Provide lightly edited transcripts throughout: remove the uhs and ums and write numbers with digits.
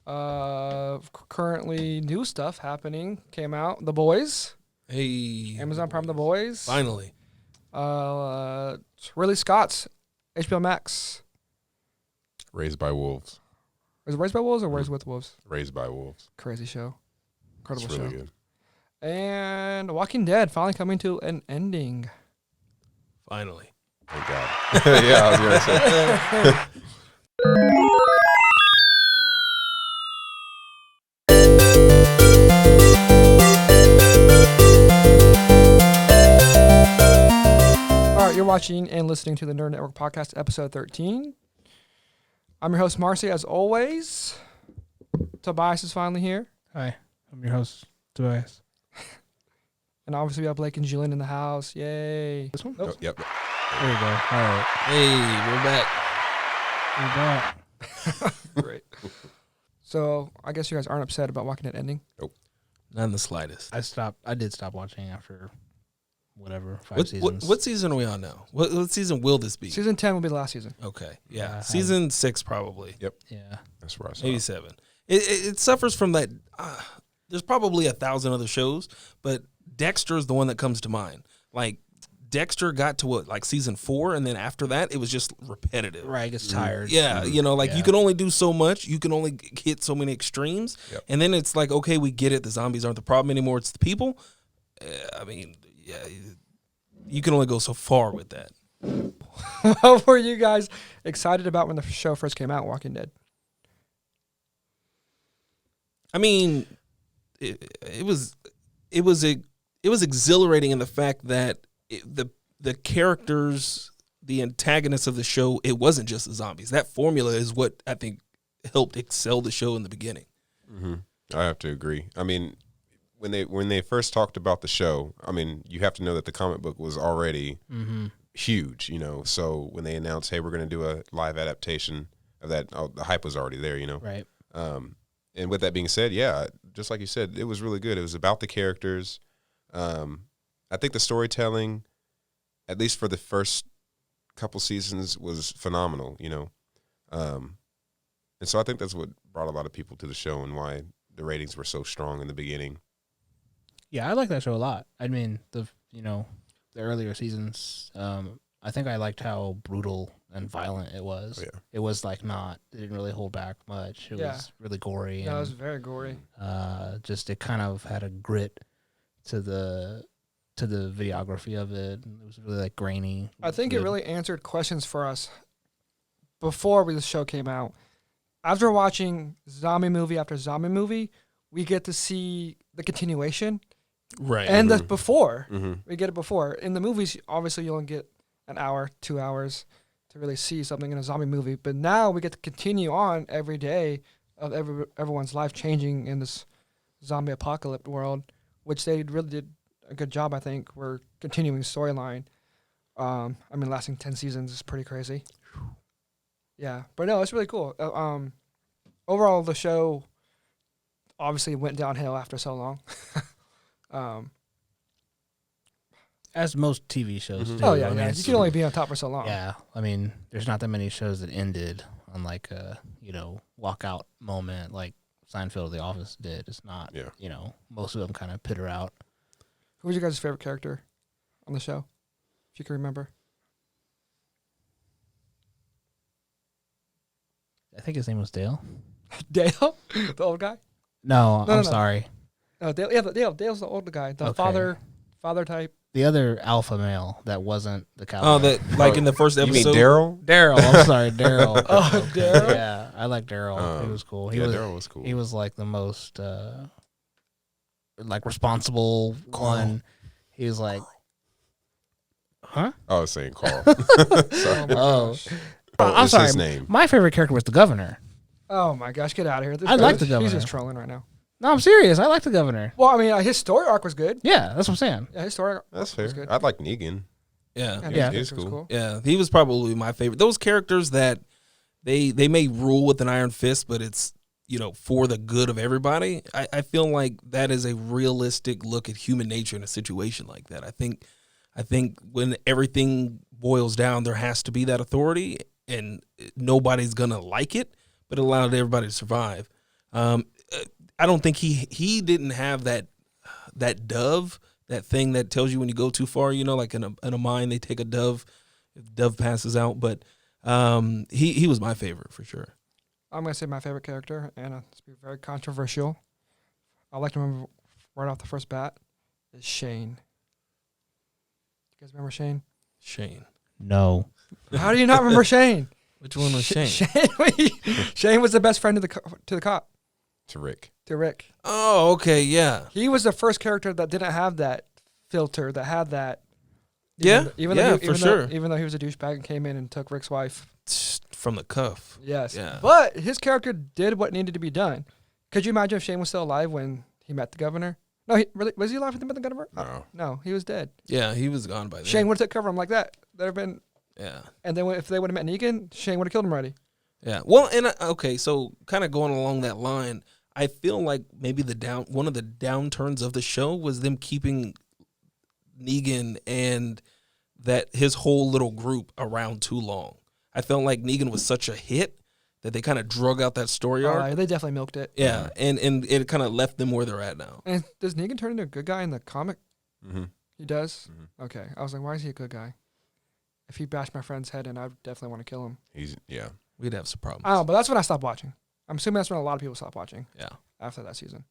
Currently new stuff happening came out. The Boys. Hey. Amazon Prime The Boys. Finally. Ridley Scott's HBO Max. Raised by Wolves. Is it Raised by Wolves or Raised with Wolves? Raised by Wolves. Crazy show. Incredible It's really show. good. And Walking Dead finally coming to an ending. Finally. Thank God. Yeah, I was going to say. All right, you're watching and listening to the Nerd Network Podcast, episode 13. I'm your host, Marcy, as always. Tobias is finally here. Hi, I'm your host, Tobias. And obviously we have Blake and Julian in the house. Yay. This one? Nope. Oh, yep. There you go. All right. Hey, we're back. We're back. Great. So I guess you guys aren't upset about Walking Dead ending. Not in the slightest. I did stop watching after whatever, 5 seasons. What season are we on now? What season will this be? Season 10 will be the last season. Okay. Yeah. Yeah, Season 6 probably. Yep. Yeah. That's where I saw Maybe it. 7. It suffers from that. There's probably 1,000 other shows, but Dexter is the one that comes to mind. Like, Dexter got to what, season 4, and then after that, it was just repetitive. Right, gets tired. Yeah, you can only do so much. You can only hit so many extremes. Yep. And then it's like, okay, we get it. The zombies aren't the problem anymore. It's the people. You can only go so far with that. What were you guys excited about when the show first came out, Walking Dead? I mean, it was exhilarating in the fact that the characters, the antagonists of the show, it wasn't just the zombies. That formula is what I think helped excel the show in the beginning. Mm-hmm. I have to agree. I mean, when they first talked about the show, I mean, you have to know that the comic book was already huge, So when they announced, hey, we're going to do a live adaptation of that, the hype was already there, Right. And with that being said, yeah, just like you said, it was really good. It was about the characters. I think the storytelling, at least for the first couple seasons, was phenomenal, And so I think that's what brought a lot of people to the show and why the ratings were so strong in the beginning. Yeah, I like that show a lot. I mean, the earlier seasons, I think I liked how brutal and violent it was. Oh, yeah. It was it didn't really hold back much. It was really gory. Yeah, it was very gory. It kind of had a grit to the videography of it. It was really grainy. I think it really answered questions for us before the show came out. After watching zombie movie after zombie movie, we get to see the continuation. Right. And the before. Mm-hmm. We get it before. In the movies, obviously, you only get an hour, 2 hours to really see something in a zombie movie. But now we get to continue on every day of everyone's life changing in this zombie apocalypse world, which they really did a good job, I think. We're continuing the storyline. Lasting 10 seasons is pretty crazy. Yeah. But no, it's really cool. Overall, the show obviously went downhill after so long. As most TV shows do. Oh, yeah. I mean, You can only be on top for so long. Yeah, I mean, there's not that many shows that ended on a walkout moment like Seinfeld or The Office did. It's not. Yeah. Most of them kind of peter out. Who was your guys' favorite character on the show, if you can remember? I think his name was Dale. Dale, the old guy. No, No. sorry. Dale. Yeah, Dale's the older guy, the Okay. father type. The other alpha male that wasn't the cowboy. Oh, that in the first You episode. mean Daryl? Daryl. I'm sorry, Daryl. Oh, Daryl. Yeah, I like Daryl. He was cool. Daryl was cool. He was like the most responsible one. He was like, huh? I was saying Carl. Oh, my Oh. gosh. I'm it's sorry. his name. My favorite character was the governor. Oh my gosh, get out of here. I like the He's governor. just trolling right now. No, I'm serious. I like the governor. Well, I mean, his story arc was good. Yeah, that's what I'm saying. Yeah, his story arc That's was fair. good. I'd like Negan. Yeah. And Yeah. his He's character was cool. Yeah, he was probably my favorite. Those characters that they may rule with an iron fist, but it's for the good of everybody. I feel like that is a realistic look at human nature in a situation like that. I think when everything boils down, there has to be that authority, and nobody's gonna like it, but it allowed everybody to survive. I don't think he didn't have that dove, that thing that tells you when you go too far. You know, like in a mine, they take a dove if the dove passes out. But he was my favorite for sure. I'm gonna say my favorite character, and it's be very controversial. I like to remember right off the first bat is Shane. You guys remember Shane? Shane. No. How do you not remember Shane? Which one was Shane? Shane was the best friend to the cop, To Rick. to Rick. Oh, okay, yeah. He was the first character that didn't have that filter, that had that. Yeah, even yeah, though for sure. Even though he was a douchebag and came in and took Rick's wife. From the cuff. Yes. Yeah. But his character did what needed to be done. Could you imagine if Shane was still alive when he met the governor? No, was he alive when he met the governor? No. No, he was dead. Yeah, he was gone by then. Shane would have took cover of him like that. There'd have been. Yeah. And then if they would have met Negan, Shane would have killed him already. Yeah. Well, and okay, so kind of going along that line, I feel like maybe one of the downturns of the show was them keeping Negan and that his whole little group around too long. I felt like Negan was such a hit that they kind of drug out that story arc. They definitely milked it. Yeah, and it kind of left them where they're at now. And does Negan turn into a good guy in the comic? Mm-hmm. He does? Mhm. Okay. I was like, why is he a good guy? If he bashed my friend's head in, I'd definitely want to kill him. Yeah. We'd have some problems. I don't know, but that's when I stopped watching. I'm assuming that's when a lot of people stopped watching Yeah. after that season.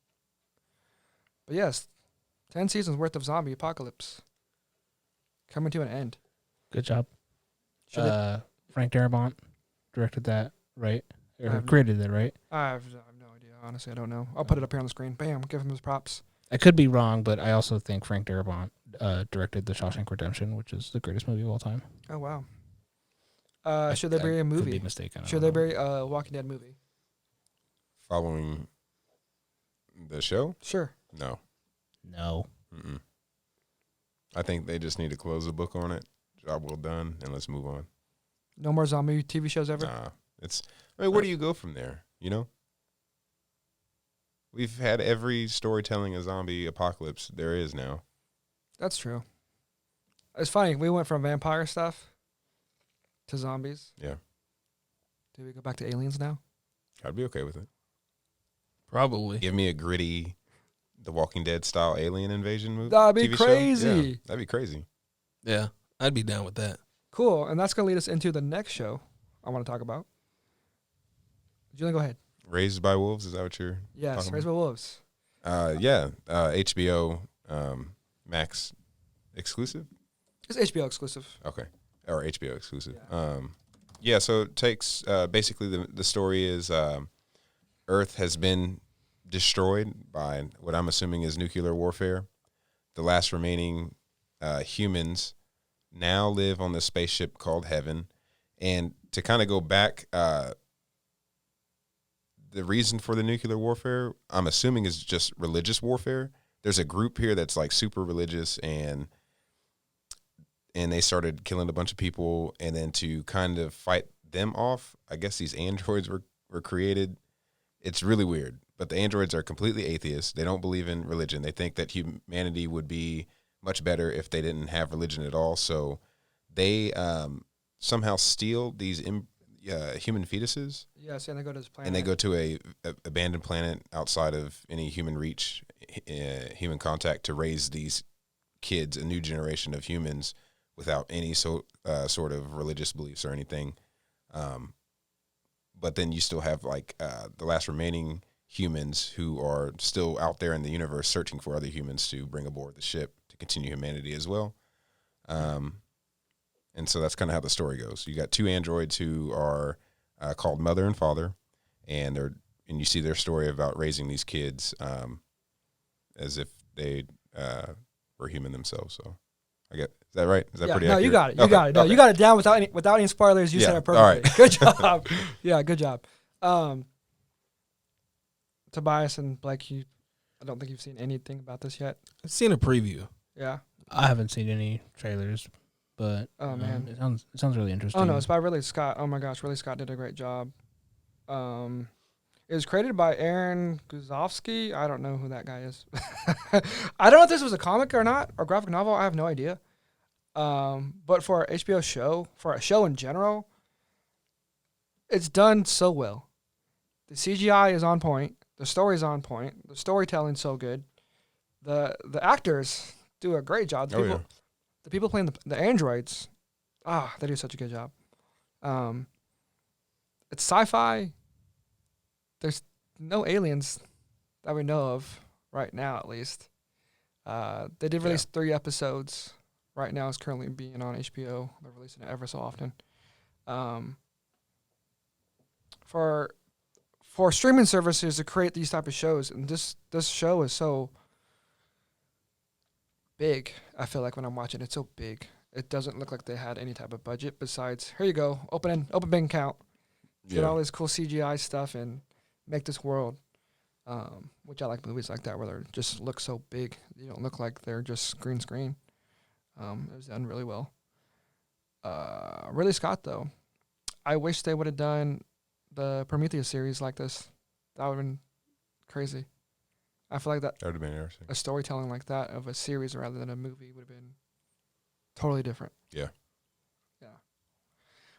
But yes, 10 seasons worth of zombie apocalypse coming to an end. Good job. Should it- Frank Darabont directed that, right? Or Um, created it, right? I have no idea. Honestly, I don't know. I'll put it up here on the screen. Bam, give him his props. I could be wrong, but I also think Frank Darabont directed The Shawshank Redemption, which is the greatest movie of all time. Oh, wow. Should there be a Could movie? be mistaken. I Should don't there know. be a Walking Dead movie? Following the show? Sure. No. No. Mm-mm. I think they just need to close the book on it. Job well done, and let's move on. No more zombie TV shows ever? Nah. Where do you go from there? You know? We've had every storytelling a zombie apocalypse there is now. That's true. It's funny. We went from vampire stuff to zombies. Yeah. Do we go back to aliens now? I'd be okay with it. Probably. Give me a gritty, The Walking Dead style alien invasion movie. That'd be TV show. crazy. Yeah, that'd be crazy. Yeah, I'd be down with that. Cool. And that's going to lead us into the next show I want to talk about. Julian, go ahead. Raised by Wolves, is that what you're Yes, talking Raised by Wolves. HBO Max exclusive? It's HBO exclusive. Okay. Or HBO exclusive. Yeah. So it takes basically the story is Earth has been destroyed by what I'm assuming is nuclear warfare. The last remaining humans now live on this spaceship called Heaven. And to kind of go back, the reason for the nuclear warfare, I'm assuming, is just religious warfare. There's a group here that's like super religious, and they started killing a bunch of people, and then to kind of fight them off, I guess these androids were created. It's really weird, but the androids are completely atheists. They don't believe in religion. They think that humanity would be much better if they didn't have religion at all. So they somehow steal these human fetuses. Yes, and they go to this planet. And they go to a abandoned planet outside of any human reach, human contact, to raise these kids, a new generation of humans, without any sort of religious beliefs or anything. But then you still have like the last remaining humans who are still out there in the universe searching for other humans to bring aboard the ship to continue humanity as well. And so that's kind of how the story goes. You got two androids who are called Mother and Father, and you see their story about raising these kids as if they were human themselves. So is that right? Is that pretty accurate? You got it. You Okay, got it. No, okay. you got it down without any spoilers. You said Yeah, it perfectly. all right. Good job. Yeah, good job. Tobias and Blake, I don't think you've seen anything about this yet. I've seen a preview. Yeah. I haven't seen any trailers, but Oh, man. it sounds really interesting. Oh no, it's by Ridley Scott. Oh my gosh, Ridley Scott did a great job. It was created by Aaron Guzovsky. I don't know who that guy is. I don't know if this was a comic or not, or graphic novel. I have no idea. But for a HBO show, for a show in general, it's done so well. The CGI is on point. The story's on point. The storytelling's so good. The actors do a great job. The people playing the androids, they do such a good job. It's sci-fi. There's no aliens that we know of right now, at least. They did release 3 episodes. Right now, it's currently being on HBO. They're releasing it ever so often. For streaming services to create these type of shows, and this show is so big. I feel like when I'm watching, it's so big. It doesn't look like they had any type of budget besides, here you go, open bank account, get all this cool CGI stuff and make this world. Which I like movies like that where they just look so big. You don't look like they're just green screen. It was done really well. Ridley Scott, though, I wish they would have done the Prometheus series like this. That would have been crazy. I feel like that would have been interesting. A storytelling like that of a series rather than a movie would have been totally different. Yeah.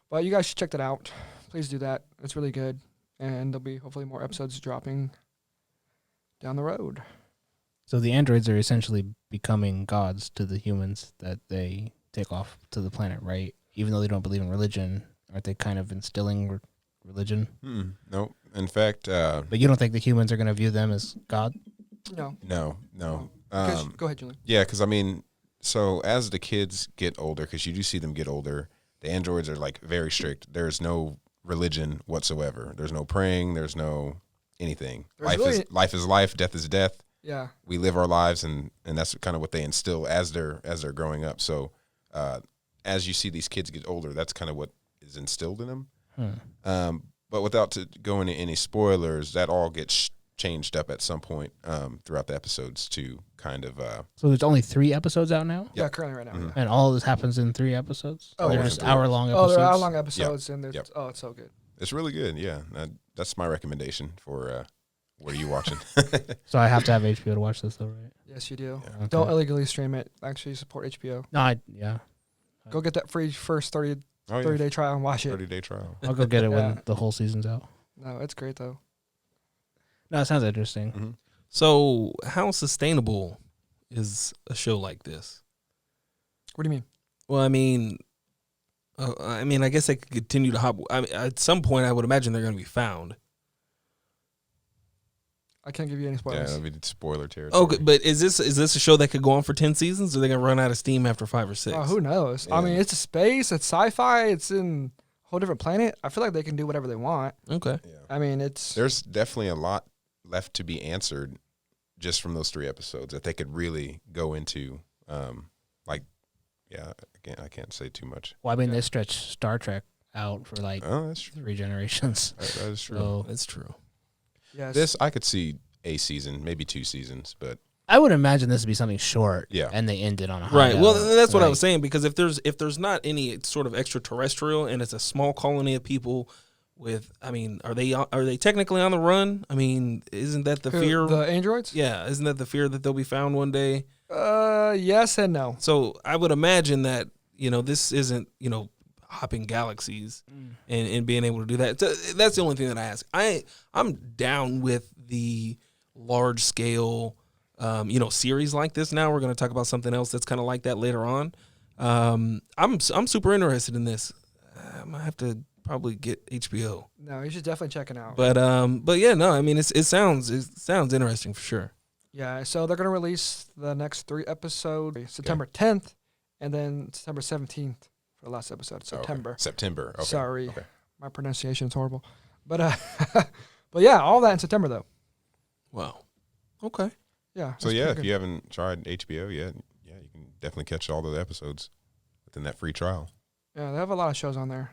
But you guys should check that out. Please do that. It's really good. And there'll be hopefully more episodes dropping down the road. So the androids are essentially becoming gods to the humans that they take off to the planet, right? Even though they don't believe in religion, aren't they kind of instilling religion? No. In fact... but you don't think the humans are going to view them as God? No. No. Go ahead, Julian. Yeah, because, I mean, so as the kids get older, because you do see them get older, the androids are, like, very strict. There's no religion whatsoever. There's no praying. There's no anything. Life is life. Death is death. Yeah. We live our lives, and that's kind of what they instill as they're growing up. So as you see these kids get older, that's kind of what is instilled in them. But without going into any spoilers, that all gets changed up at some point throughout the episodes to kind of... So there's only 3 episodes out now? Yeah, currently right now. Mm-hmm. Yeah. And all of this happens in 3 episodes? Oh, There's yeah. hour-long episodes? They're hour-long episodes, and Yep. it's so good. It's really good, yeah. That's my recommendation for what are you watching? So I have to have HBO to watch this, though, right? Yes, you do. Okay. Don't illegally stream it. Actually, support HBO. No, Go get that free first 30-day trial and watch it. 30-day trial. I'll go get it Yeah. when the whole season's out. No, it's great, though. No, it sounds interesting. Mm-hmm. So how sustainable is a show like this? What do you mean? Well, I mean, I guess they could continue to hop. I mean, at some point, I would imagine they're going to be found. I can't give you any Yeah, spoilers. that'll be spoiler territory. Okay, but is this a show that could go on for 10 seasons, or are they going to run out of steam after 5 or 6? Who knows? Yeah. I mean, it's a space. It's sci-fi. It's in a whole different planet. I feel like they can do whatever they want. Okay. Yeah. I mean, it's... There's definitely a lot left to be answered just from those 3 episodes that they could really go into. I can't say too much. Well, I mean, they stretch Star Trek out for like Oh, that's true. 3 generations. That is true. So That's true. Yes. This, I could see a season, maybe 2 seasons, but I would imagine this would be something short. Yeah. And they ended on a high Right. Well, note. that's what I Like, was saying, because if there's not any sort of extraterrestrial and it's a small colony of people with, I mean, are they technically on the run? I mean, isn't that the fear? The androids? Yeah, isn't that the fear that they'll be found one day? Yes and no. So I would imagine that, this isn't, hopping galaxies and being able to do that. So that's the only thing that I ask. I'm down with the large scale, series like this. Now we're going to talk about something else that's kind of like that later on. I'm super interested in this. I might have to probably get HBO. No, you should definitely check it out. But yeah, no, I mean, it sounds interesting for sure. Yeah, so they're going to release the next 3 episodes September 10th and then September 17th for the last episode. September. Okay. September. Okay. Sorry. Okay. My pronunciation is horrible. But but yeah, all that in September though. Wow. Okay. Yeah. So that's yeah, pretty if good. you haven't tried HBO yet, you can definitely catch all the episodes within that free trial. Yeah, they have a lot of shows on there.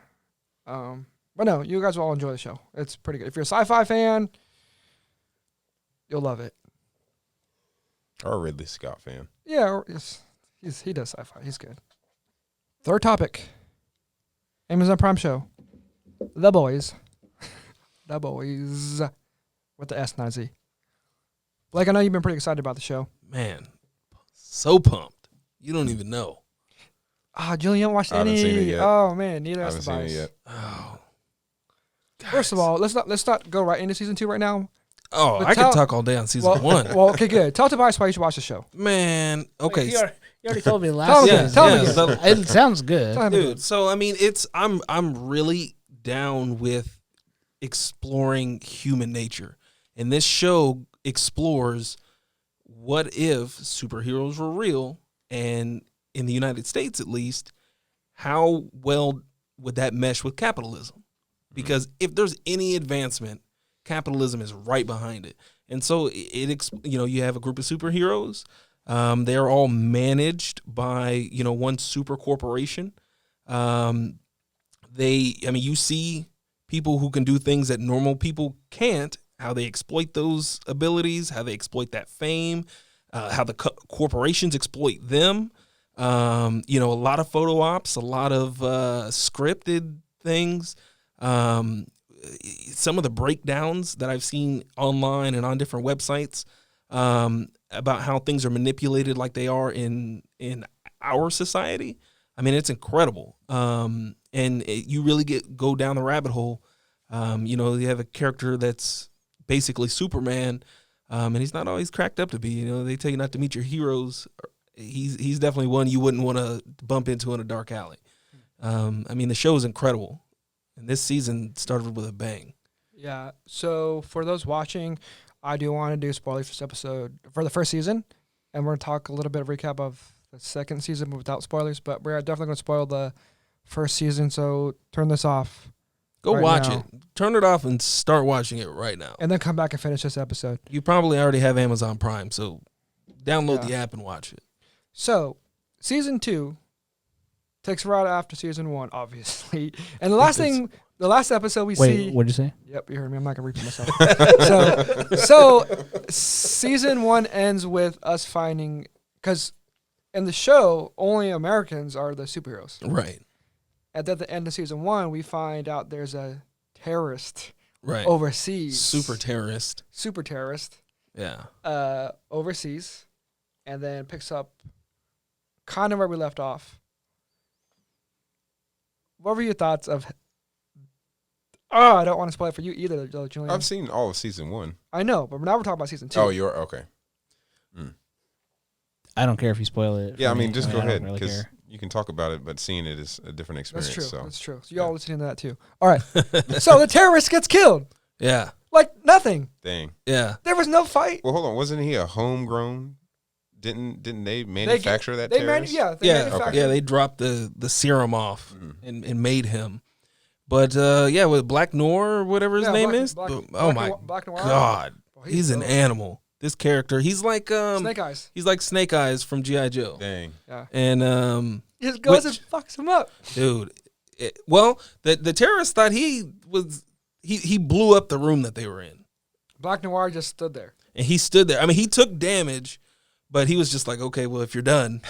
But no, you guys will all enjoy the show. It's pretty good. If you're a sci-fi fan, you'll love it. Or a Ridley Scott fan. Yeah, he does sci-fi. He's good. Third topic. Amazon Prime show. The Boys. The Boys. With the S, not Z. Blake, I know you've been pretty excited about the show. Man, so pumped. You don't even know. Julian, you haven't watched I haven't any? seen it yet. Oh, man. Neither I has haven't seen it Tobias. yet. Oh. First of all, let's not go right into season 2 right now. Oh, But I tell- could talk all day on season Well, one. well, okay, good. Tell Tobias why you should watch the show. Man, okay. Wait, you already told me Tell last me season. again, tell me again. It sounds good. Tell him again. Dude, so I mean, I'm really down with exploring human nature, and this show explores what if superheroes were real, and in the United States at least, how well would that mesh with capitalism? Because if there's any advancement, capitalism is right behind it, and so you have a group of superheroes. They're all managed by one super corporation. You see people who can do things that normal people can't, how they exploit those abilities, how they exploit that fame, how the corporations exploit them. A lot of photo ops, a lot of scripted things. Some of the breakdowns that I've seen online and on different websites about how things are manipulated like they are in our society. I mean, it's incredible. You really go down the rabbit hole. You have a character that's basically Superman, and he's not always cracked up to be. They tell you not to meet your heroes. He's definitely one you wouldn't want to bump into in a dark alley. The show is incredible, and this season started with a bang. Yeah. So for those watching, I do want to do spoilers for this episode for the first season, and we're gonna talk a little bit of recap of the second season without spoilers. But we're definitely gonna spoil the first season. So turn this off. Go Right watch now. it. Turn it off and start watching it right now. And then come back and finish this episode. You probably already have Amazon Prime, so download Yeah. the app and watch it. So season 2 takes right after season 1, obviously. And the last episode we see. Wait, what'd you say? Yep, you heard me. I'm not gonna repeat myself. so season 1 ends with us finding, because in the show only Americans are the superheroes. Right. And at the end of season 1, we find out there's a terrorist Right. overseas, Super terrorist. Yeah, Yeah. overseas, and then picks up kind of where we left off. What were your thoughts of? Oh, I don't want to spoil it for you either, Julian. I've seen all of season 1. I know, but now we're talking about season 2. Oh, you're okay. I don't care if you spoil it. Yeah, for me. just go I don't ahead really because care. you can talk about it, but seeing it is a different experience. That's true. So. That's true. So y'all listening to that too. All right. So the terrorist gets killed. Yeah. Like nothing. Dang. Yeah. There was no fight. Well, hold on. Wasn't he a homegrown? Didn't they manufacture that terrorist? They Yeah. manufactured. Yeah. They dropped the serum off Mhm. and made him. But with Black Noir or whatever his name is. Oh my Black Noir. God. Oh, He's an dope. animal. This character. He's like Snake Eyes. He's like Snake Eyes from G.I. Joe. Dang. Yeah. And He just goes Which- and fucks him up. dude, the terrorist thought he blew up the room that they were in. Black Noir just stood there. And he stood there. I mean, he took damage, but he was just like, okay, well, if you're done.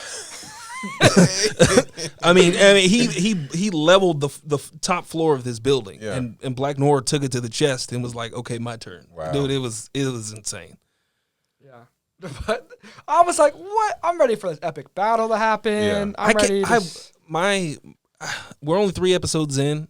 I mean, he leveled the top floor of this building, Yeah. and Black Noir took it to the chest and was like, okay, my turn. Wow. Dude, it was insane. Yeah. But I was like, what? I'm ready for this epic battle to happen. Yeah. I'm ready. We're only 3 episodes in,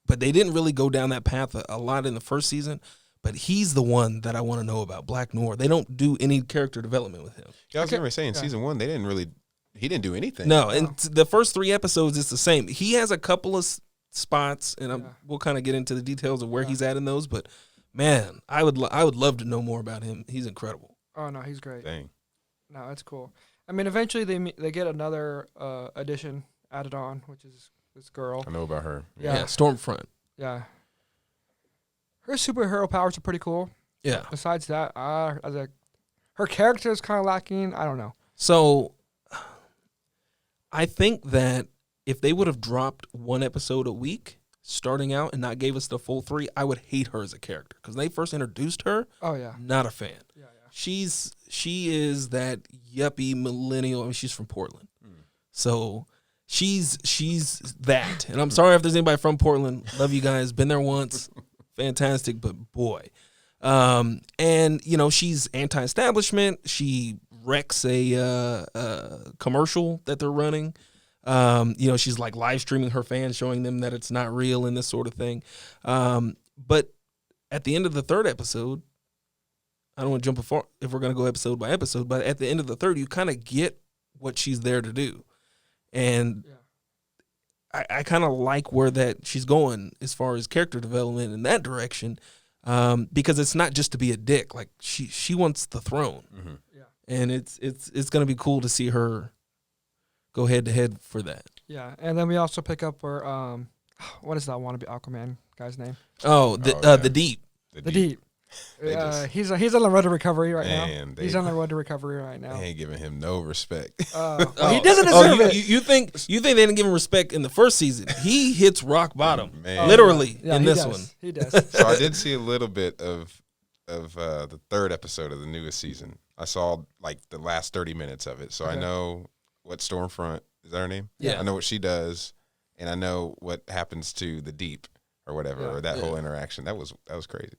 but they didn't really go down that path a lot in the first season. But he's the one that I want to know about, Black Noir. They don't do any character development with him. Yeah, I was Okay. going to say in Yeah. season 1 he didn't do anything. No, and the first 3 episodes it's the same. He has a couple of spots, and Yeah. we'll kind of get into the details of where Yeah. he's at in those. But man, I would love to know more about him. He's incredible. Oh no, he's great. Dang. No, that's cool. I mean, eventually they get another addition added on, which is this girl. I know about her. Yeah. Yeah, Stormfront. Yeah. Her superhero powers are pretty cool. Yeah. Besides that, her character is kind of lacking. I don't know. So I think that if they would have dropped 1 episode a week starting out and not gave us the full 3, I would hate her as a character because when they first introduced her, Oh yeah. not a fan. Yeah, yeah. She is that yuppie millennial. I mean, she's from Portland, so she's that. And I'm sorry if there's anybody from Portland. Love you guys. Been there once. Fantastic, but boy, and she's anti-establishment. She wrecks a commercial that they're running. She's like live streaming her fans, showing them that it's not real and this sort of thing. But at the end of the 3rd episode, I don't want to jump before if we're gonna go episode by episode, but at the end of the third, you kind of get what she's there to do, and I kind of like where that she's going as far as character development in that direction, because it's not just to be a dick. Like she wants the throne, and it's gonna be cool to see her go head to head for that. Yeah, and then we also pick up where what is that wannabe Aquaman guy's name? Oh, the Deep. The Deep. He's on the road to recovery right now. He's on the road to recovery right now. They ain't giving him no respect. He doesn't deserve it. You think they didn't give him respect in the first season? He hits rock bottom, Man. literally Yeah, in he this does. one. He does. So I did see a little bit of the third episode of the newest season. I saw like the last 30 minutes of it, so I know what Stormfront is that her name? Yeah. I know what she does, and I know what happens to the Deep or whatever, or that whole interaction. That was crazy.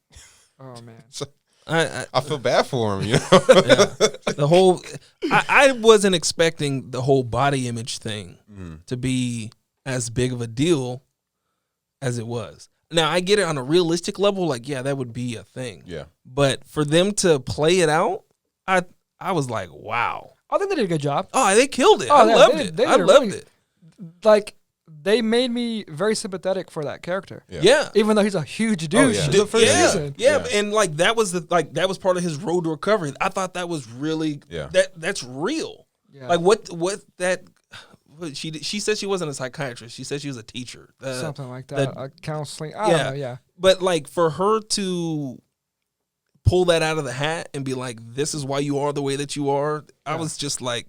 Oh man. So I feel bad for him, you know. The whole I wasn't expecting the whole body image thing to be as big of a deal as it was. Now I get it on a realistic level, like that would be a thing. Yeah. But for them to play it out, I was like, wow. I think they did a good job. Oh, they killed it. Oh, I yeah, loved they it. did I a loved really- it. Like they made me very sympathetic for that character. Yeah. Even though he's a huge douche yeah. the first yeah. season. Yeah, and like that was part of his road to recovery. I thought that was really that's real. Yeah. Like what she said she wasn't a psychiatrist. She said she was a teacher. Something like that. Counseling. I don't know, yeah. But like for her to pull that out of the hat and be like, this is why you are the way that you are, I was just like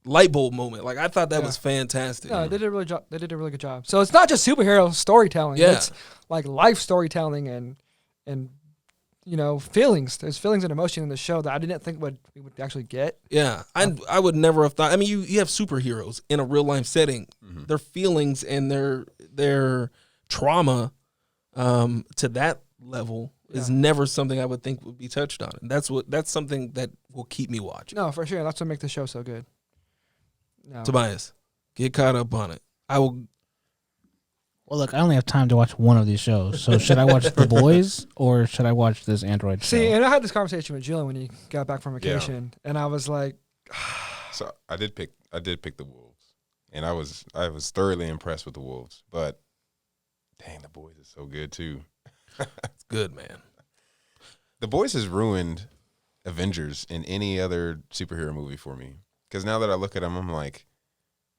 light bulb moment. Like I thought that was fantastic. No, they did a really good job. So it's not just superhero storytelling. Yeah. It's like life storytelling and feelings. There's feelings and emotion in the show that I didn't think we would actually get. Yeah, I would never have thought. I mean, you have superheroes in a real life setting. Their feelings and their trauma to that level is never something I would think would be touched on. And that's something that will keep me watching. No, for sure. That's what makes the show so good. No. Tobias, get caught up on it. I will. Well, look, I only have time to watch one of these shows. So should I watch The Boys or should I watch this Android show? See, and I had this conversation with Julian when he got back from vacation, and I was like, So I did pick the Wolves, and I was thoroughly impressed with the Wolves. But dang, The Boys is so good too. It's good, man. The Boys has ruined Avengers in any other superhero movie for me. Because now that I look at them, I'm like,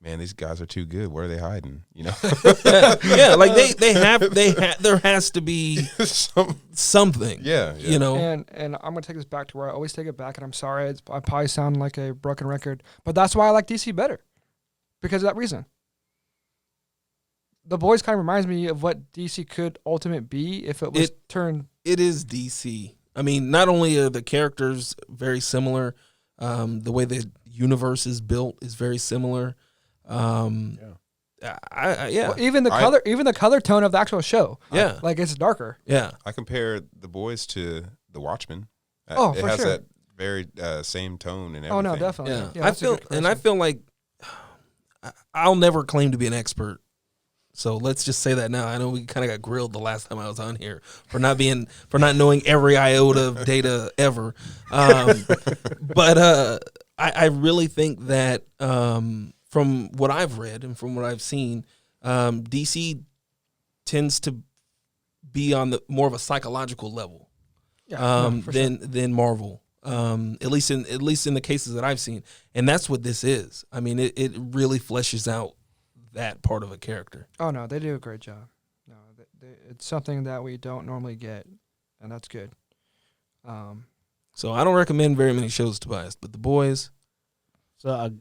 man, these guys are too good. Where are they hiding? You know? yeah, like there has to be something. Yeah. You know. and I'm gonna take this back to where I always take it back, and I'm sorry, I probably sound like a broken record, but that's why I like DC better, because of that reason. The Boys kind of reminds me of what DC could ultimate be if it was turned. It is DC. I mean, not only are the characters very similar, the way the universe is built is very similar. Well, even the color tone of the actual show. Yeah. Like it's darker. Yeah. I compare The Boys to The Watchmen. Oh, it for has sure. that very same tone and everything. Oh no, definitely. Yeah. Yeah, that's a good I feel like I'll never claim to be an expert. So let's just say that now. I know we kind of got grilled the last time I was on here for not knowing every iota of data ever. But I really think that from what I've read and from what I've seen, DC tends to be on the more of a psychological level than Marvel. At least in the cases that I've seen, and that's what this is. I mean, it really fleshes out that part of a character. Oh no, they do a great job. No, it's something that we don't normally get, and that's good. So I don't recommend very many shows, Tobias, but The Boys. So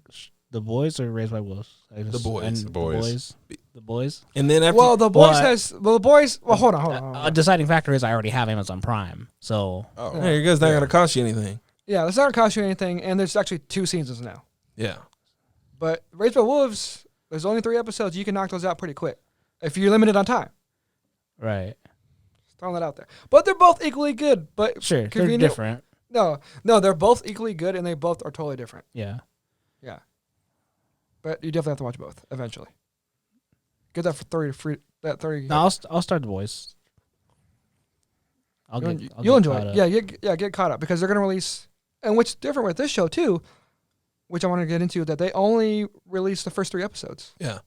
The Boys are Raised by Wolves. The Boys. The Boys. And then after Well, The Boys hold on. A deciding factor is I already have Amazon Prime. So there you go. It's not going to cost you anything. Yeah, it's not gonna cost you anything, and there's actually 2 seasons now. Yeah. But Raised by Wolves, there's only 3 episodes. You can knock those out pretty quick if you're limited on time. right, Just throwing that out there. But they're both equally good. But sure, they're convenient- different. No, they're both equally good, and they both are totally different. Yeah. Yeah. But you definitely have to watch both eventually. Get that for 30 free. That 30. No, I'll start The Boys. You'll enjoy it. Yeah, get caught up because they're gonna release. And what's different with this show too, which I want to get into, that they only release the first 3 episodes. Yeah.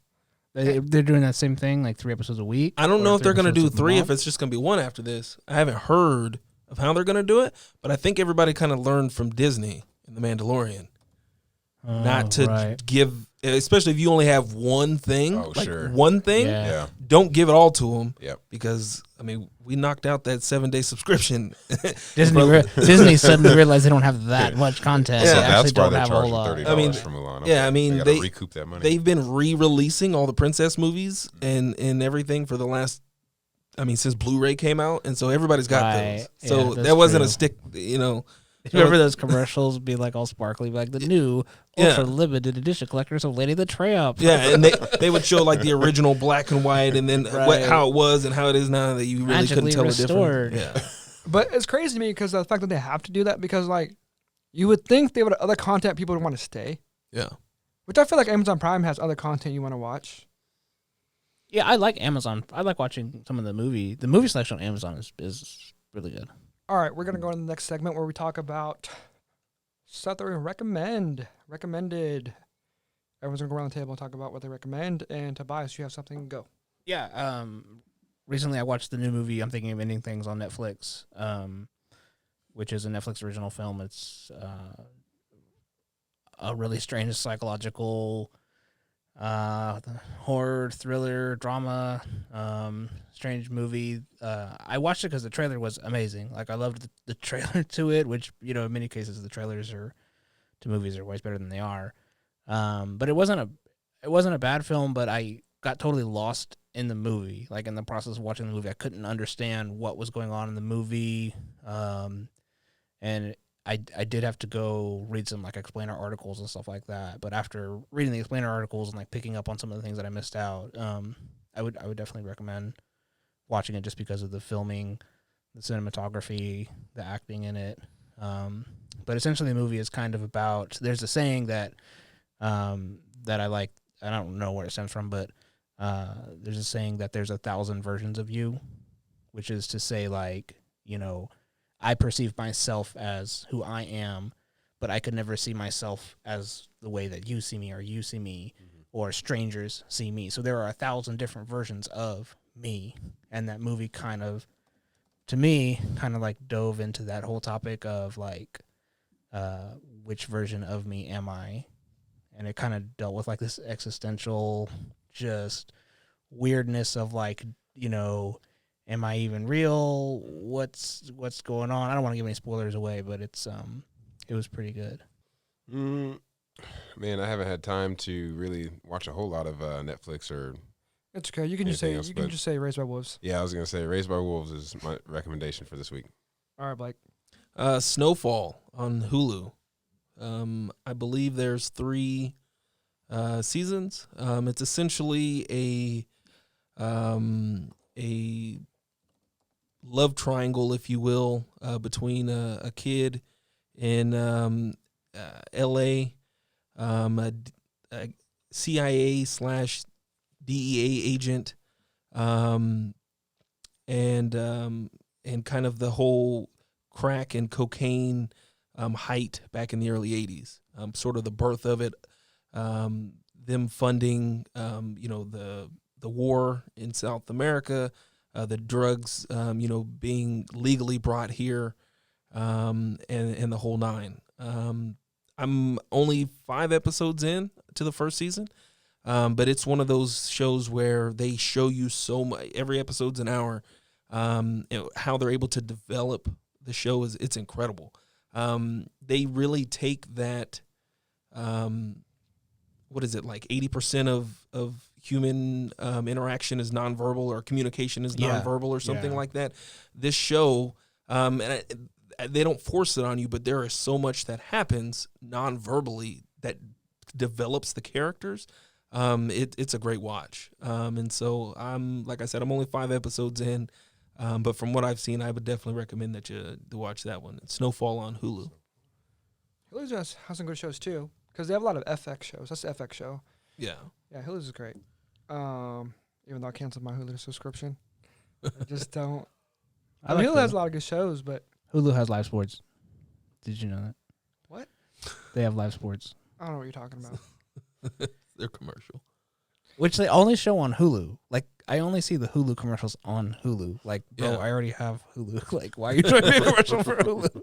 They're doing that same thing, like 3 episodes a week. I don't know if they're going to do 3, month. if it's just going to be 1 after this. I haven't heard of how they're going to do it, but I think everybody kind of learned from Disney in The Mandalorian. Not to give, especially if you only have one thing, one thing, don't give it all to them. Yep. Because, I mean, we knocked out that 7-day subscription. Disney suddenly realized they don't have that much content. Yeah, they that's why they're have charging $30 for Mulan. Okay. Yeah, I mean, they recoup that money. They've been re-releasing all the princess movies and everything for the last, since Blu-ray came out, and so everybody's got those. So that wasn't a stick, Remember those commercials be like all sparkly, like the new ultra limited edition collectors of Lady the Tramp. Yeah, and they would show like the original black and white, and then how it was and how it is now that you really magically couldn't tell restored. the difference. Yeah. But it's crazy to me because of the fact that they have to do that, because like you would think they would have other content people would want to stay. Yeah. Which I feel like Amazon Prime has other content you want to watch. Yeah, I like Amazon. I like watching some of the movie. The movie selection on Amazon is really good. All right, we're gonna go into the next segment where we talk about stuff that we recommended. Everyone's gonna go around the table and talk about what they recommend. And Tobias, you have something? Go. Yeah. Recently I watched the new movie I'm Thinking of Ending Things on Netflix, which is a Netflix original film. It's a really strange psychological horror, thriller, drama, strange movie. I watched it because the trailer was amazing. Like I loved the trailer to it, which in many cases the trailers to movies are way better than they are. But it wasn't a bad film, but I got totally lost in the movie. Like in the process of watching the movie, I couldn't understand what was going on in the movie, and I did have to go read some like explainer articles and stuff like that. But after reading the explainer articles and like picking up on some of the things that I missed out, I would definitely recommend watching it just because of the filming, the cinematography, the acting in it. But essentially, the movie is kind of about. There's a saying that that I like. I don't know where it stems from, but there's a saying that there's 1,000 versions of you, which is to say, like, I perceive myself as who I am, but I could never see myself as the way that you see me or you see me or strangers see me. So there are 1,000 different versions of me. And that movie kind of like dove into that whole topic of like, which version of me am I? And it kind of dealt with like this existential just weirdness of like, am I even real? What's going on? I don't want to give any spoilers away, but it was pretty good. Man, I haven't had time to really watch a whole lot of Netflix or. It's okay. You can just say Raised by Wolves. Yeah, I was gonna say Raised by Wolves is my recommendation for this week. All right, Blake. Snowfall on Hulu. I believe there's 3 seasons. It's essentially a love triangle, if you will, between a kid in L.A., a CIA/DEA agent, and kind of the whole crack and cocaine height back in the early 80s, sort of the birth of it, them funding, the war in South America, the drugs, being legally brought here, and the whole nine. I'm only 5 episodes in to the first season, but it's one of those shows where they show you so much. Every episode's an hour. How they're able to develop the show it's incredible. They really take that. What is it, like 80% of human interaction is nonverbal, or communication is nonverbal, or something like that. This show, they don't force it on you, but there is so much that happens nonverbally that develops the characters. It's a great watch. And so like I said, I'm only 5 episodes in, but from what I've seen, I would definitely recommend that you to watch that one. It's Snowfall on Hulu. Hulu has some good shows too, because they have a lot of FX shows. That's the FX show. Yeah. Yeah, Hulu's is great. Even though I canceled my Hulu subscription, I just don't. I like Hulu has a Hulu. lot of good shows, but Hulu has live sports. Did you know that? What? They have live sports, I don't know what you're talking about. They're commercial. which they only show on Hulu. Like, I only see the Hulu commercials on Hulu. Like, bro, Yeah. I already have Hulu. Like, why are you showing me a commercial for Hulu?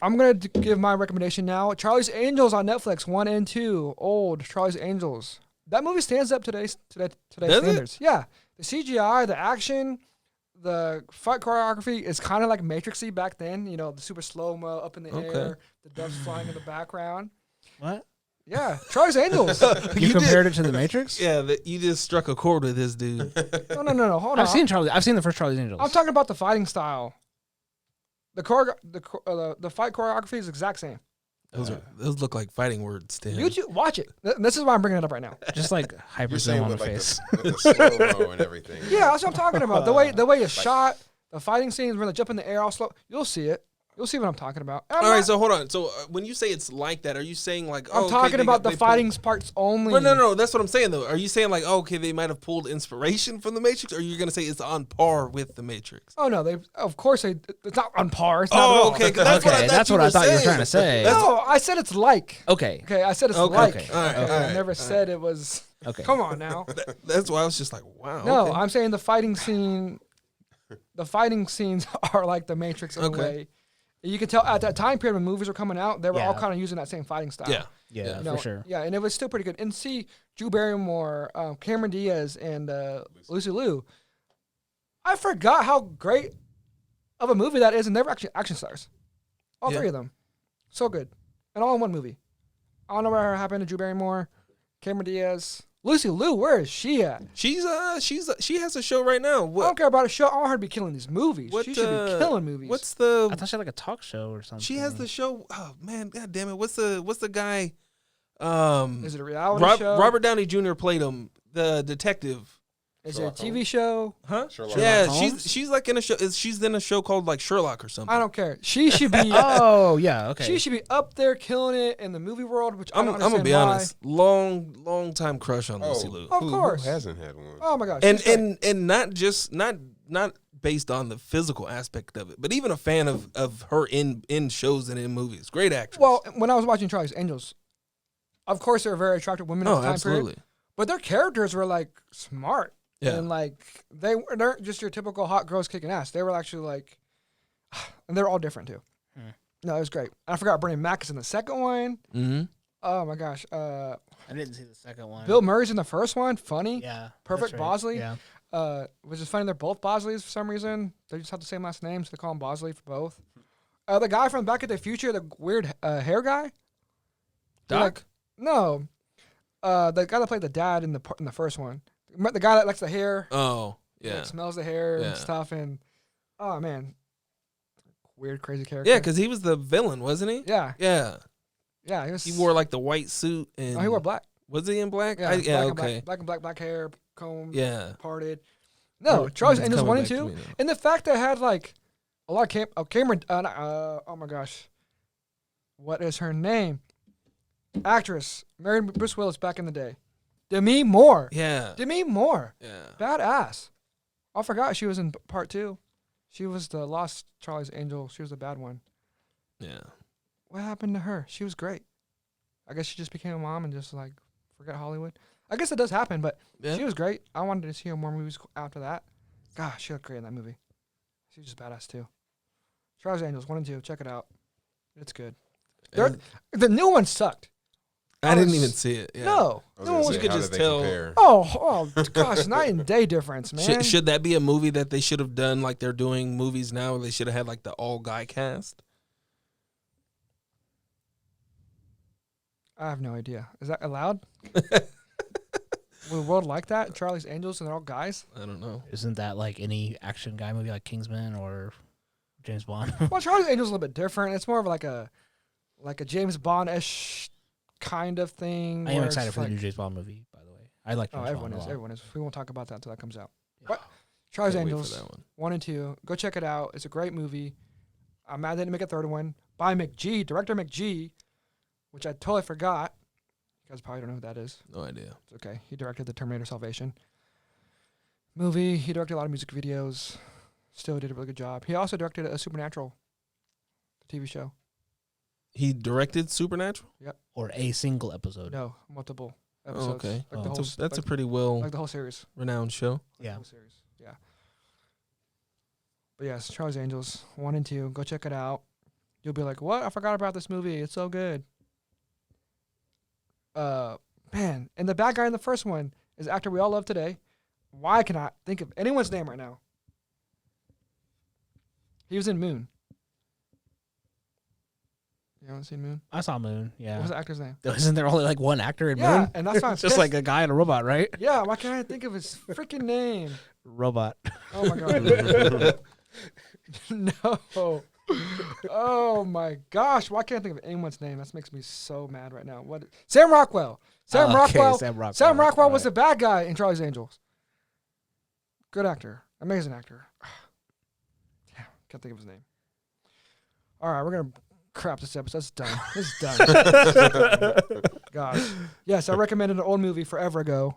I'm gonna give my recommendation now. Charlie's Angels on Netflix, 1 and 2. Old Charlie's Angels. That movie stands up today's Does it? standards. Yeah, the CGI, the action, the fight choreography is kind of like Matrixy back then. You know, the super slow mo up in the Okay. air, the doves flying in the background. What? Yeah, Charlie's Angels. You compared it to The Matrix? Yeah, you just struck a chord with this dude. No. Hold on. I've seen the first Charlie's Angels. I'm talking about the fighting style. The fight choreography is the exact same. Those look like fighting words to him. YouTube, watch it. This is why I'm bringing it up right now. Just like hyper You're zoom saying on the with like face. the slow mo and everything. Yeah, that's what I'm talking about. The way it's shot, the fighting scenes when they jump in the air all slow. You'll see it. You'll see what I'm talking about. All right, so hold on. So when you say it's like that, are you saying like I'm talking about the fighting parts only. Well, no, that's what I'm saying though. Are you saying like, okay, they might have pulled inspiration from the Matrix, or are you gonna say it's on par with the Matrix? Oh no, it's not on par. It's not at Oh, all. okay, 'cause that's what I thought that's you what I were thought you were saying. trying to say. No, I said it's like. Okay. Okay, I said it's Okay, like. okay. All right, Okay, all I right, never all said it was. Okay. Come on now. That's why I was just like, wow. No, okay. I'm saying the fighting scene. The fighting scenes are like the Matrix in a Okay. way. You can tell at that time period when movies were coming out, they were all Yeah. kind of using that same fighting style. Yeah. Yeah, You know, for sure. Yeah, and it was still pretty good. And see, Drew Barrymore, Cameron Diaz, and Lucy Liu. I forgot how great of a movie that is, and they were actually action stars. All Yeah. three of them. So good. And all in one movie. I don't know what happened to Drew Barrymore, Cameron Diaz. Lucy Liu, where is she at? she has a show right now. I don't care about a show. I want her to be killing these movies. What, She should be killing movies. What's I the? thought she had like a talk show or something. She has the show. Oh man, god damn it! What's the guy? Is it a reality show? Robert Downey Jr. played him, the detective. Is it a Sherlock TV show? Huh? Sherlock Yeah, Holmes? she's like in a show. She's in a show called like Sherlock or something. I don't care. She should be. Oh, yeah, okay. She should be up there killing it in the movie world. Which I'm I don't gonna understand be why. honest. Long time crush on Lucy Liu. Of course. Who hasn't had one? Oh my gosh. and she's great. and not just not based on the physical aspect of it, but even a fan of her in shows and in movies. Great actress. Well, when I was watching Charlie's Angels, of course they were very attractive women at oh, the time absolutely. period, but their characters were like smart. Yeah. And like they weren't just your typical hot girls kicking ass. They were actually like, and they were all different too. No, it was great. I forgot Bernie Mac is in the second one. Mm-hmm. Oh my gosh. I didn't see the second one. Bill Murray's in the first one. Funny. Yeah. Perfect that's right. Bosley. Yeah. Which is funny. They're both Bosleys for some reason. They just have the same last name, so they call him Bosley for both. The guy from Back to the Future, the weird hair guy. They're Doc? like- no. The guy that played the dad in the first one. The guy that likes the hair. Oh, yeah. Like, smells the hair Yeah. and stuff. And oh man, weird, crazy character. Yeah, because he was the villain, wasn't he? yeah, Yeah. yeah. He was. He wore like the white suit and Oh, he wore black. Was he in black? Yeah, Yeah, black okay. And black hair, comb, Yeah. parted. No, Charlie's It's Angels coming 1 and back to 2, me now. and the fact that it had like a lot of Cameron. Oh my gosh, what is her name? Actress married Bruce Willis back in the day. Demi Moore. Yeah. Demi Moore. Yeah. Badass. I forgot she was in part 2. She was the lost Charlie's Angel. She was the bad one. Yeah. What happened to her? She was great. I guess she just became a mom and just like forget Hollywood. I guess it does happen, but Yeah. she was great. I wanted to see her more movies after that. Gosh, she looked great in that movie. She was just badass too. Charlie's Angels 1 and 2. Check it out. It's good. And The new one sucked. I didn't was- even see it. Yeah. No. I was No gonna one say, could how just did they tell- compare? Oh, gosh, night and day difference, man. Should that be a movie that they should have done like they're doing movies now? They should have had like the all guy cast. I have no idea. Is that allowed? Will the world like that? Charlie's Angels and they're all guys? I don't know. Isn't that like any action guy movie like Kingsman or James Bond? Well, Charlie's Angels is a little bit different. It's more of like a James Bond-ish kind of thing. I am where it's excited for like, the new James Bond movie, by the way. I like James everyone Bond is. a lot. Everyone is. We won't talk about that until that comes out. Yeah. But Charlie's Can't wait for Angels that one. 1 and 2. Go check it out. It's a great movie. I'm mad they didn't make a third one. By McG, director McG, which I totally forgot. You guys probably don't know who that is. No idea. It's okay. He directed the Terminator Salvation movie. He directed a lot of music videos. still did a really good job. He also directed a Supernatural TV show. He directed Supernatural? Or a single episode. No, multiple Oh, episodes. okay. Like the whole, That's a like, pretty well like the whole series. renowned show. Like Yeah. the whole series. Yeah. But yes, Charlie's Angels 1 and 2. Go check it out. You'll be like, what? I forgot about this movie. It's so good. Man, and the bad guy in the first one is the actor we all love today. Why can I think of anyone's name right now? He was in Moon. You haven't seen Moon? I saw Moon. What Yeah. was the actor's name? Isn't there only like one actor in Yeah, Moon? and that's why I'm It's just pissed. like a guy and a robot, right? Yeah, why can't I think of his freaking name? Robot. Oh my god. No. Oh my gosh. Why can't I think of anyone's name? That makes me so mad right now. What? Sam Rockwell. Sam Rockwell. Sam Rockwell was the bad guy in Charlie's Angels. Good actor. Amazing actor. Damn, can't think of his name. All right, we're gonna crap this episode. It's done. This is done. Gosh. Yes, I recommended an old movie forever ago.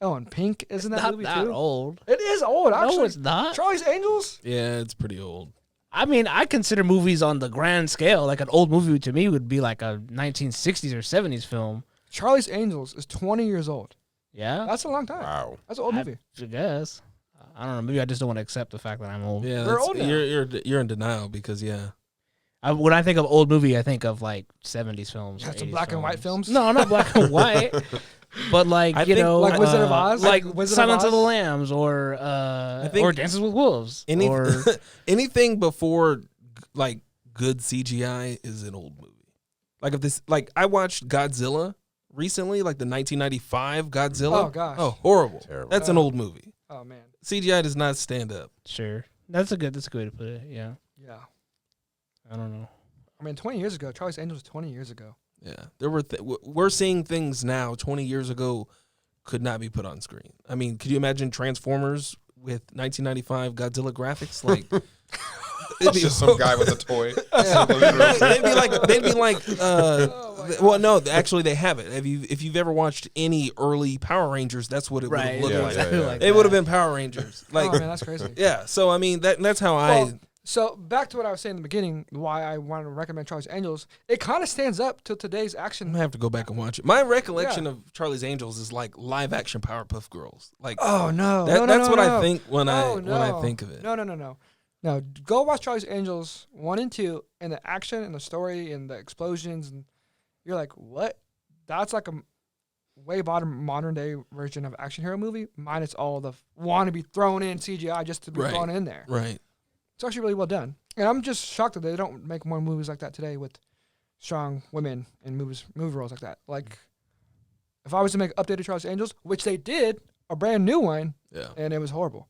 Oh, and Pink isn't that not movie that too? old. It is old. Actually, No, it's not. Charlie's Angels. Yeah, it's pretty old. I mean, I consider movies on the grand scale. Like an old movie to me would be like a 1960s or 70s film. Charlie's Angels is 20 years old. Yeah, That's a long time. Wow. That's an old movie. I guess. I don't know. Maybe I just don't want to accept the fact that I'm old. Yeah, We're old now. you're in denial because When I think of old movie, I think of like 70s films. Yeah, or some 80s black and white films? No, not black and white. But like I you think, know, like Wizard of Oz? like Like Wizard of Silence of the Oz? Lambs, or think or Dances with Wolves, any, or anything before like good CGI is an old movie. Like if this, like I watched Godzilla recently, like the 1995 Godzilla. Oh, gosh. Oh, horrible. Terrible. That's an old movie. Oh man. CGI does not stand up. sure. That's a good way to put it. Yeah, Yeah. I don't know. I mean, 20 years ago, Charlie's Angels was 20 years ago. Yeah, there were we're seeing things now 20 years ago could not be put on screen. I mean, could you imagine Transformers with 1995 Godzilla graphics? Like, It's just some guy with a toy. they'd be like, Oh, well, no, actually they have it. If you've ever watched any early Power Rangers, that's what it would have Right. looked Yeah, like. yeah, yeah. Like It would have that. been Power Rangers. Like, oh man, that's crazy. yeah. So I mean, that's how Well, so back to what I was saying in the beginning, why I wanted to recommend Charlie's Angels. It kind of stands up to today's I'm action. gonna have to go back and watch it. My recollection of Charlie's Angels is like live action Powerpuff Girls. Like, Oh no, that's what no. I think when Oh, I think of it. No, go watch Charlie's Angels 1 and 2, and the action and the story and the explosions, and you're like, what? That's like a way modern day version of action hero movie, minus all the want to be thrown in CGI just to be Right. thrown in there. Right. It's actually really well done, and I'm just shocked that they don't make more movies like that today with strong women in movie roles like that. Like, if I was to make updated Charlie's Angels, which they did, a brand new one, Yeah. and it was horrible.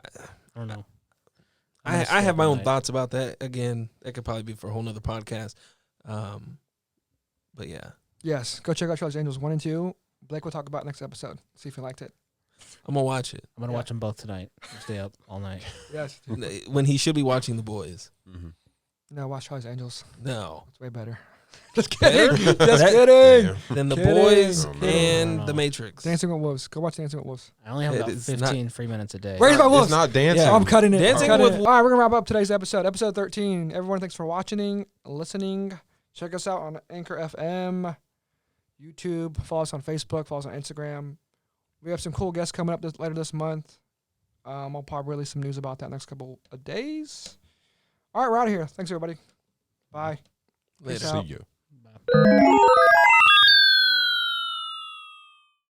I don't know. I have my own thoughts about that. Again, that could probably be for a whole nother podcast. But yeah, Yes, go check out Charlie's Angels 1 and 2. Blake will talk about it next episode. See if you liked it. I'm gonna watch it I'm gonna Yeah. watch them both tonight. Stay up all night. Yes. when he should be watching The Boys. Mhm. No, watch Charlie's Angels. No, It's way better. Just kidding. Better? Just That- kidding. Yeah. then The Kidding. Boys Oh, no. and No. The Matrix. Dancing with Wolves. Go watch Dancing with Wolves. I only have It about is 15 free minutes a day. Where's my wolves? It's not dancing. Yeah. Oh, I'm cutting it. Dancing I'm cutting with it. All right, we're going to wrap up today's episode 13. Everyone, thanks for watching, listening. Check us out on Anchor FM, YouTube. Follow us on Facebook. Follow us on Instagram. We have some cool guests coming up later this month. I'll probably release some news about that next couple of days. All right, we're out of here. Thanks, everybody. Bye. Later. Peace out. See you. Bye.